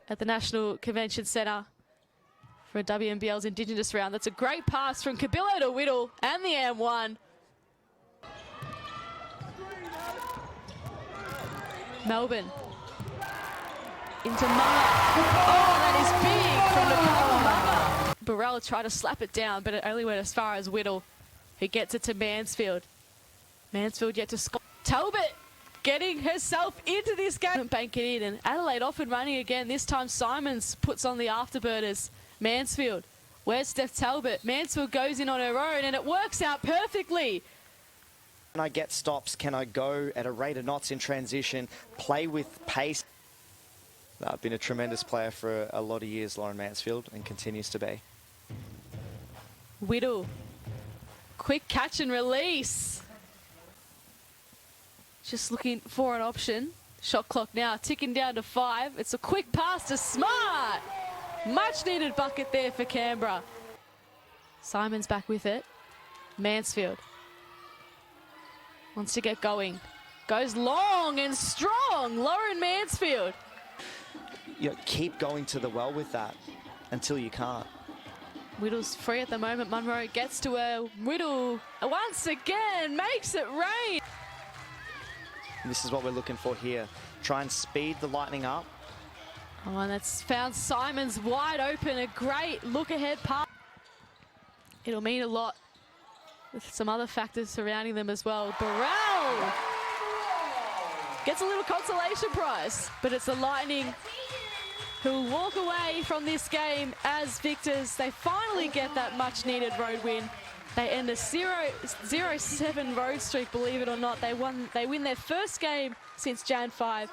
at the National Convention Centre for WNBL's Indigenous round. That's a great pass from Cabillo to Whittle and the M1. Melbourne into Manga. Oh, that is big from Nicole Manga. Burrell tried to slap it down, but it only went as far as Whittle, who gets it to Mansfield. Mansfield yet to score. Talbot getting herself into this game. Bank it in, and Adelaide off and running again. This time Simons puts on the afterburners. Mansfield, where's Steph Talbot? Mansfield goes in on her own, and it works out perfectly. Can I get stops? Can I go at a rate of knots in transition? Play with pace? Been a tremendous player for a lot of years, Lauren Mansfield, and continues to be. Whittle, quick catch and release. Just looking for an option. Shot clock now ticking down to 5. It's a quick pass to Smart. Much needed bucket there for Canberra. Simons back with it. Mansfield wants to get going. Goes long and strong. Lauren Mansfield. You know, keep going to the well with that until you can't. Whittle's free at the moment. Munro gets to her. Whittle once again makes it rain. And this is what we're looking for here. Try and speed the Lightning up. Oh, and that's found Simons wide open. A great look-ahead pass. It'll mean a lot with some other factors surrounding them as well. Burrell gets a little consolation prize, but it's the Lightning who will walk away from this game as victors. They finally get that much-needed road win. They end a 0-7 road streak, believe it or not. They win their first game since Jan 5.